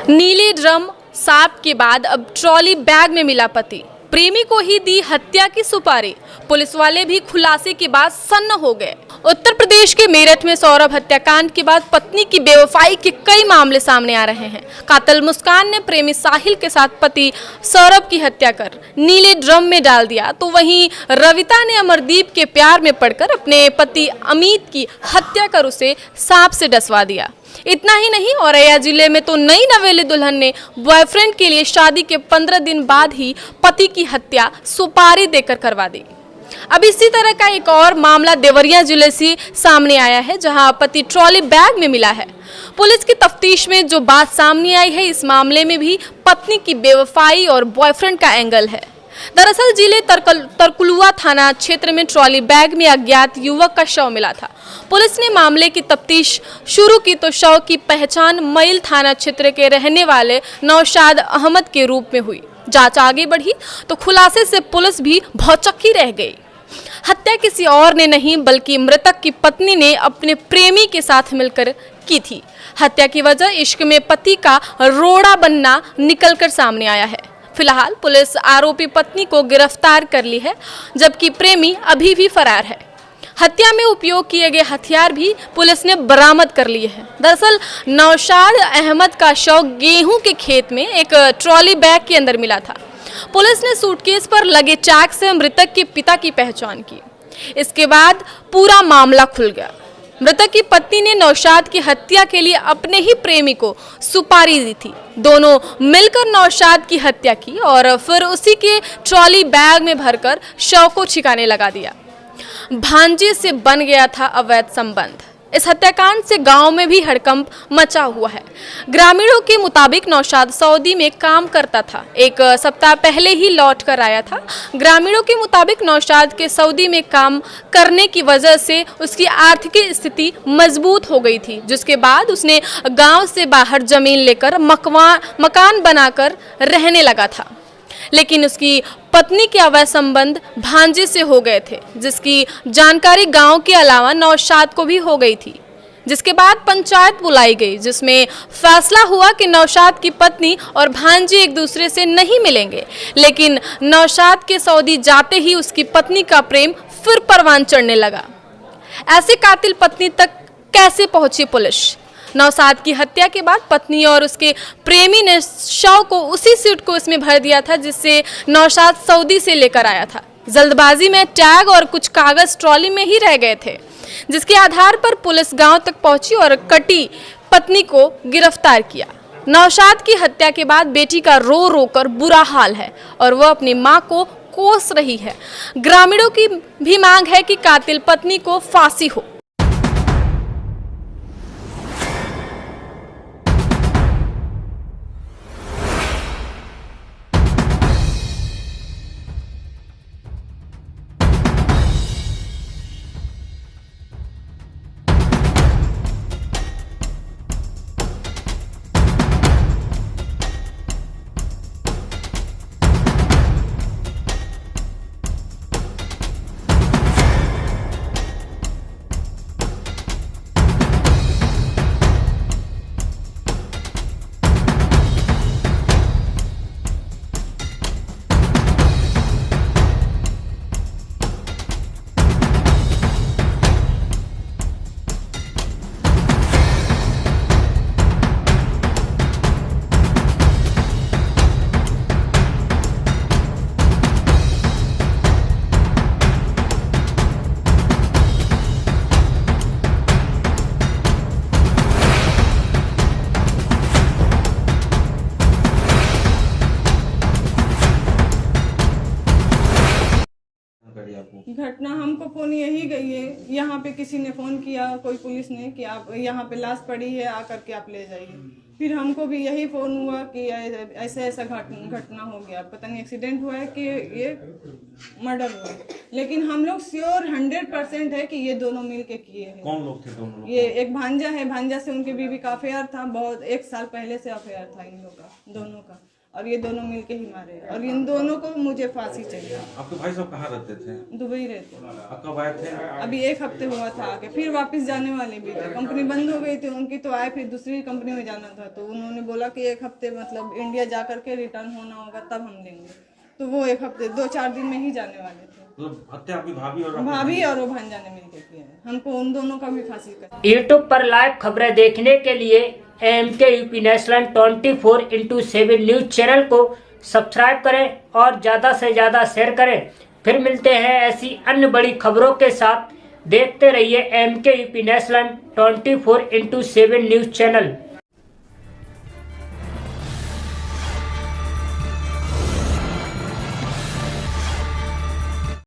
नीले ड्रम सांप के बाद अब ट्रॉली बैग में मिला पति, प्रेमी को ही दी हत्या की सुपारी। पुलिस वाले भी खुलासे के बाद सन्न हो गए। उत्तर प्रदेश के मेरठ में सौरभ हत्याकांड के बाद पत्नी की बेवफाई के कई मामले सामने आ रहे हैं। कातिल मुस्कान ने प्रेमी साहिल के साथ पति सौरभ की हत्या कर नीले ड्रम में डाल दिया, तो वहीं रविता ने अमरदीप के प्यार में पड़कर अपने पति अमित की हत्या कर उसे सांप से डसवा दिया। इतना ही नहीं, औरैया जिले में तो नई नवेली दुल्हन ने बॉयफ्रेंड के लिए शादी के 15 दिन बाद ही पति की हत्या सुपारी देकर करवा दी। अब इसी तरह का एक और मामला देवरिया जिले से सामने आया है, जहां पति ट्रॉली बैग में मिला है। पुलिस की तफ्तीश में जो बात सामने आई है, इस मामले में भी पत्नी की बेवफाई और बॉयफ्रेंड का एंगल है। दरअसल जिले तरकुलुआ थाना क्षेत्र में ट्रॉली बैग में अज्ञात युवक का शव मिला था। पुलिस ने मामले की तफ्तीश शुरू की तो शव की पहचान मईल थाना क्षेत्र के रहने वाले नौशाद अहमद के रूप में हुई। जांच आगे बढ़ी तो खुलासे से पुलिस भी भौचक्की रह गई। हत्या किसी और ने नहीं बल्कि मृतक की पत्नी ने अपने प्रेमी के साथ मिलकर की थी। हत्या की वजह इश्क में पति का रोड़ा बनना निकलकर सामने आया है। फिलहाल पुलिस आरोपी पत्नी को गिरफ्तार कर ली है, जबकि प्रेमी अभी भी फरार है। हत्या में उपयोग किए गए हथियार भी पुलिस ने बरामद कर लिए हैं। दरअसल नौशाद अहमद का शव गेहूं के खेत में एक ट्रॉली बैग के अंदर मिला था। पुलिस ने सूटकेस पर लगे टैग से मृतक के पिता की पहचान की। इसके बाद पूरा मामला खुल गया। मृतक की पत्नी ने नौशाद की हत्या के लिए अपने ही प्रेमी को सुपारी दी थी। दोनों मिलकर नौशाद की हत्या की और फिर उसी के ट्रॉली बैग में भरकर शव को ठिकाने लगा दिया। भांजे से बन गया था अवैध संबंध। इस हत्याकांड से गांव में भी हड़कंप मचा हुआ है। ग्रामीणों के मुताबिक नौशाद सऊदी में काम करता था, एक सप्ताह पहले ही लौट कर आया था। ग्रामीणों के मुताबिक नौशाद के सऊदी में काम करने की वजह से उसकी आर्थिक स्थिति मजबूत हो गई थी, जिसके बाद उसने गांव से बाहर जमीन लेकर मकान बनाकर रहने लगा था। लेकिन उसकी पत्नी के अवैध संबंध भांजे से हो गए थे, जिसकी जानकारी गांव के अलावा नौशाद को भी हो गई थी। जिसके बाद पंचायत बुलाई गई, जिसमें फैसला हुआ कि नौशाद की पत्नी और भांजे एक दूसरे से नहीं मिलेंगे। लेकिन नौशाद के सऊदी जाते ही उसकी पत्नी का प्रेम फिर परवान चढ़ने लगा। ऐसे कातिल पत्नी तक कैसे पहुंची पुलिस? नौशाद की हत्या के बाद पत्नी और उसके प्रेमी ने शव को उसी सूटकेस में भर दिया था, जिससे नौशाद सऊदी से लेकर आया था। जल्दबाजी में टैग और कुछ कागज ट्रॉली में ही रह गए थे, जिसके आधार पर पुलिस गांव तक पहुंची और कटी पत्नी को गिरफ्तार किया। नौशाद की हत्या के बाद बेटी का रो रो कर बुरा हाल है और वह अपनी मां को कोस रही है। ग्रामीणों की भी मांग है कि कातिल पत्नी को फांसी हो। घटना हमको फोन यही गई है, यहाँ पे किसी ने फोन किया, कोई पुलिस ने, कि आप यहाँ पे लाश पड़ी है, आकर के आप ले जाइए। फिर हमको भी यही फोन हुआ कि ऐसा ऐसा घटना हो गया, पता नहीं एक्सीडेंट हुआ है कि ये मर्डर हुआ है। लेकिन हम लोग श्योर 100% है कि ये दोनों मिल के किए हैं। कौन लोग थे दोनों लोग? ये एक भांजा है, भांजा से उनकी बीवी का अफेयर था, बहुत 1 साल पहले से अफेयर था इन लोग का, दोनों का। और ये दोनों मिलके ही मारे और इन दोनों को मुझे फांसी चाहिए। आपके भाई साहब कहाँ रहते थे? दुबई रहते। आप कब आए थे? अभी 1 हफ्ते हुआ था आके, फिर वापस जाने वाले भी थे। कंपनी बंद हो गई थी उनकी, तो आए, फिर दूसरी कंपनी में जाना था, तो उन्होंने बोला कि 1 हफ्ते मतलब इंडिया जा करके रिटर्न होना होगा तब हम देंगे। तो वो 1 हफ्ते 2-4 दिन में ही जाने वाले थे। तो हत्या आपकी भाभी और वो भांजा ने मिलकर किया है। हमको उन दोनों का भी फांसी कर। यूट्यूब पर लाइव खबरें देखने के लिए AMK UP national 24/7 news channel को सब्सक्राइब करें और ज़्यादा से ज़्यादा शेयर करें। फिर मिलते हैं ऐसी अन्य बड़ी खबरों के साथ। देखते रहिए AMK UP national 24/7 news channel.